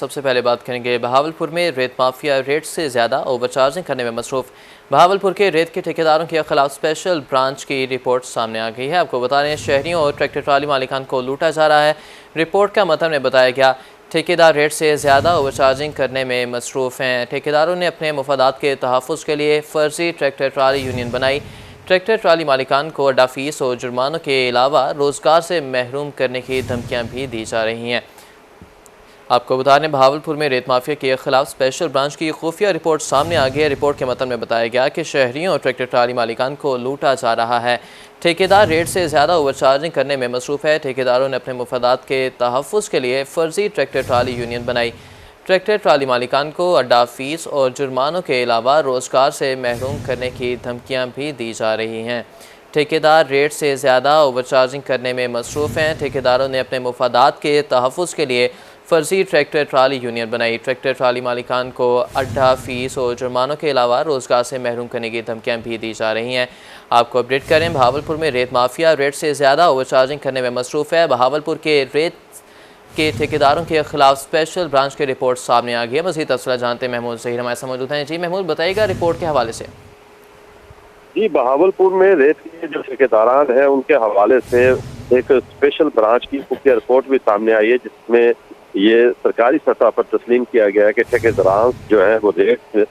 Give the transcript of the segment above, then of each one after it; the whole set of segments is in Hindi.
सबसे पहले बात करेंगे बहावलपुर में रेत माफिया रेट से ज़्यादा ओवरचार्जिंग करने में मसरूफ़। बहावलपुर के रेत के ठेकेदारों के खिलाफ स्पेशल ब्रांच की रिपोर्ट सामने आ गई है। आपको बता रहे हैं शहरियों और ट्रैक्टर ट्राली मालिकान को लूटा जा रहा है। रिपोर्ट का मतलब में बताया गया ठेकेदार रेट से ज़्यादा ओवरचार्जिंग करने में मसरूफ़ हैं। ठेकेदारों ने अपने मफादात के तहफ़्फ़ुज़ के लिए फ़र्जी ट्रैक्टर ट्राली यूनियन बनाई। ट्रैक्टर ट्राली मालिकान को अड्डा फीस और जुर्मानों के अलावा रोज़गार से महरूम करने की धमकियाँ भी दी जा रही हैं। आपको बता दें बहावलपुर में रेत माफिया के खिलाफ स्पेशल ब्रांच की खुफिया रिपोर्ट सामने आ गई है। रिपोर्ट के मतलब में बताया गया कि शहरियों और ट्रैक्टर ट्राली मालिकान को लूटा जा रहा है। ठेकेदार रेट से ज़्यादा ओवरचार्जिंग करने में मसरूफ़ है। ठेकेदारों ने अपने मफादात के तहफ़्फ़ुज़ के लिए फ़र्जी ट्रैक्टर ट्राली यूनियन बनाई। ट्रैक्टर ट्राली मालिकान को अड्डा फीस और जुर्मानों के अलावा रोज़गार से महरूम करने की धमकियाँ भी दी जा रही हैं। ठेकेदार रेट से ज़्यादा ओवरचार्जिंग करने में मसरूफ़ हैं। ठेकेदारों ने अपने मफादात के तहफ़्फ़ुज़ के लिए फ़र्जी ट्रैक्टर ट्राली यूनियन बनाई। ट्रैक्टर ट्राली मालिकान को अड्डा फीस और जुर्मानों के अलावा रोज़गार से महरूम करने की धमकियाँ भी दी जा रही हैं। आपको अपडेट करें बहावलपुर में रेत माफिया रेट से ज़्यादा ओवरचार्जिंग करने में मसरूफ़ है। बहावलपुर के रेत के ठेकेदारों के खिलाफ स्पेशल ब्रांच की रिपोर्ट सामने आ गई है। मज़ीद तफसीलात जानते हैं महमूद ज़हीर हमारे साथ मौजूद हैं। जी महमूद, बताइएगा रिपोर्ट के हवाले से। जी, बहावलपुर में रेत के जो ठेकेदारान हैं उनके हवाले से एक स्पेशल ब्रांच की खुफिया रिपोर्ट भी सामने आई है, जिसमें ये सरकारी सतह पर तस्लीम किया गया है कि ठेकेदारान जो है वो रेट से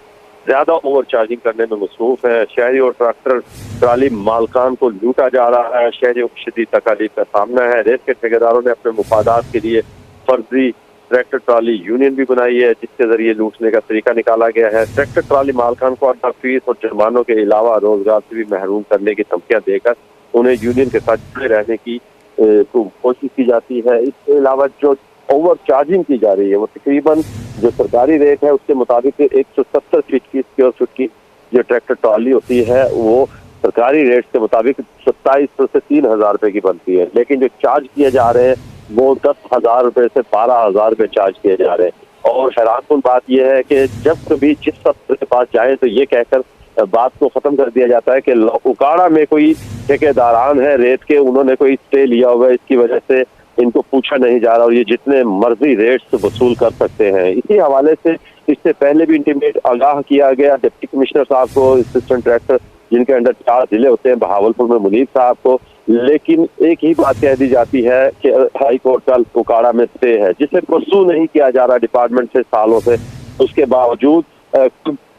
ज्यादा ओवर चार्जिंग करने में मसरूफ है। शहरी और ट्रैक्टर ट्राली मालकान को लूटा जा रहा है। शहरियों को शदीद तकलीफ का सामना है। रेत के ठेकेदारों ने अपने मुफादात के लिए फर्जी ट्रैक्टर ट्राली यूनियन भी बनाई है, जिसके जरिए लूटने का तरीका निकाला गया है। ट्रैक्टर ट्राली मालकान को अड्डा फीस और जुर्मानों के अलावा रोजगार से भी महरूम करने की धमकियां देकर उन्हें यूनियन के साथ जुड़े रहने की कोशिश की जाती है। इसके अलावा जो ओवर चार्जिंग की जा रही है वो तकरीबन जो सरकारी रेट है उसके मुताबिक 170 फीट की स्क्वायर फीट की जो ट्रैक्टर ट्राली होती है वो सरकारी रेट के मुताबिक 2700 से 3000 रुपए की बनती है, लेकिन जो चार्ज किए जा रहे हैं वो 10,000 रुपए से 12,000 रुपए चार्ज किए जा रहे हैं। और हैरानकुन बात यह है कि जब कभी जिस अफसर के पास जाए तो ये कहकर बात को खत्म कर दिया जाता है कि उकाड़ा में कोई ठेकेदारान है रेत के, उन्होंने कोई स्टे लिया हुआ है, इसकी वजह से इनको पूछा नहीं जा रहा और ये जितने मर्जी रेट्स वसूल कर सकते हैं। इसी हवाले से इससे पहले भी इंटीमेट आगाह किया गया डिप्टी कमिश्नर साहब को, असिस्टेंट डायरेक्टर जिनके अंडर 4 जिले होते हैं बहावलपुर में, मुनीर साहब को, लेकिन एक ही बात कह दी जाती है कि हाई कोर्ट का उकाड़ा में स्टे है, जिसे परसू नहीं किया जा रहा डिपार्टमेंट से सालों से। उसके बावजूद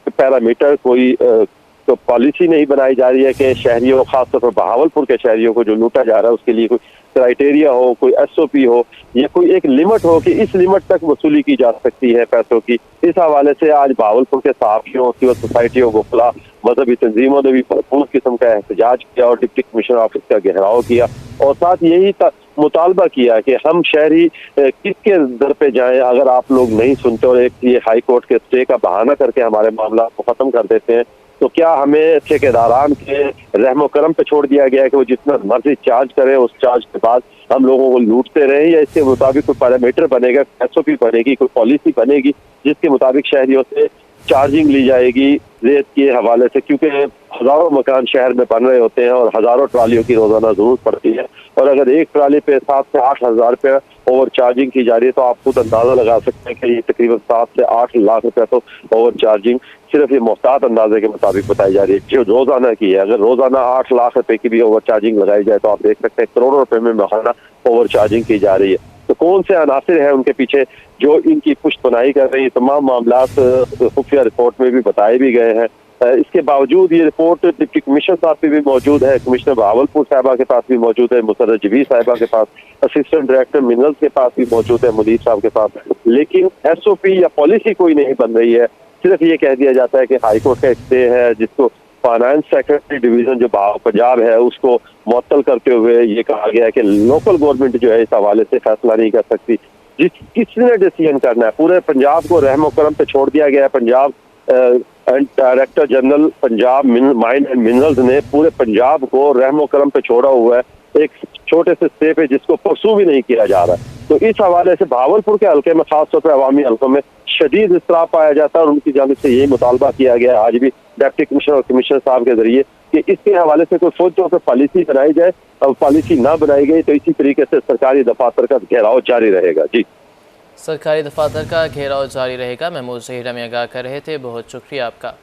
पैरामीटर कोई तो पॉलिसी नहीं बनाई जा रही है कि शहरियों, खासतौर पर बहावलपुर के शहरियों को जो लूटा जा रहा है उसके लिए कोई क्राइटेरिया हो, कोई SOP हो या कोई एक लिमिट हो कि इस लिमिट तक वसूली की जा सकती है पैसों की। इस हवाले से आज बहावलपुर के सहाफियों, सिविल सोसाइटियों, वकला, मजहबी तंजीमों ने भी भरपूर किस्म का एहतजाज किया और डिप्टी कमिश्नर ऑफिस का घेराव किया और साथ यही मुतालबा किया कि हम शहरी किसके दर पे जाएं अगर आप लोग नहीं सुनते और एक ये हाई कोर्ट के स्टे का बहाना करके हमारे मामला को खत्म कर देते हैं, तो क्या हमें ठेकेदारान के रहमो करम पे छोड़ दिया गया है कि वो जितना मर्जी चार्ज करें, उस चार्ज के बाद हम लोगों को लूटते रहे, या इसके मुताबिक कोई पैरामीटर बनेगा, SOP बनेगी, कोई पॉलिसी बनेगी जिसके मुताबिक शहरियों से चार्जिंग ली जाएगी रेत के हवाले से, क्योंकि हजारों मकान शहर में बन रहे होते हैं और हजारों ट्रालियों की रोजाना जरूरत पड़ती है और अगर एक ट्राली पे 7 से 8 हजार रुपये ओवर चार्जिंग की जा रही है तो आप खुद अंदाजा लगा सकते हैं कि ये तकरीबन 7 से 8 लाख रुपए तो ओवर चार्जिंग सिर्फ ये मोहतात अंदाजे के मुताबिक बताई जा रही है, जो रोजाना की है। अगर रोजाना 8 लाख रुपए की भी ओवर चार्जिंग लगाई जाए तो आप देख सकते हैं करोड़ों रुपए में महाना ओवर चार्जिंग की जा रही है। तो कौन से अनासिर हैं उनके पीछे जो इनकी पुष्ट बनाई कर रही है, तमाम मामला खुफिया रिपोर्ट में भी बताए भी गए हैं। इसके बावजूद ये रिपोर्ट डिप्टी कमिश्नर साहब पे भी मौजूद है, कमिश्नर बहावलपुर साहिबा के पास भी मौजूद है, मुसर्रत जबीर साहिबा के पास, असिस्टेंट डायरेक्टर मिनरल्स के पास भी मौजूद है, मुनीर साहब के पास, लेकिन SOP या पॉलिसी कोई नहीं बन रही है। सिर्फ ये कह दिया जाता है कि हाईकोर्ट का एक स्टे है जिसको फाइनेंस सेक्रेटरी डिवीजन जो पंजाब है उसको मुअत्तल करते हुए ये कहा गया है कि लोकल गवर्नमेंट जो है इस हवाले से फैसला नहीं कर सकती। किसने डिसीजन करना है? पूरे पंजाब को रहमो करम पे छोड़ दिया गया है। Punjab director general Punjab mine and minerals ने पूरे पंजाब को रहमो करम पे छोड़ा हुआ है एक छोटे से स्टे पे जिसको परसू भी नहीं किया जा रहा है। तो इस हवाले से बहावलपुर के हल्के में, खासतौर पर अवामी हल्कों में शदीद इसराफ पाया जाता है और उनकी जानिब से यही मुतालबा किया गया आज भी डिप्टी कमिश्नर और कमिश्नर साहब के जरिए कि इसके हवाले से कोई फौज तौर पर पॉलिसी बनाई जाए, और पॉलिसी ना बनाई गई तो इसी तरीके से सरकारी दफातर का घेराव जारी रहेगा। जी सरकारी दफातर का घेराव जारी रहेगा। महमूद जहीर हमें आगाह कर रहे थे। बहुत शुक्रिया आपका।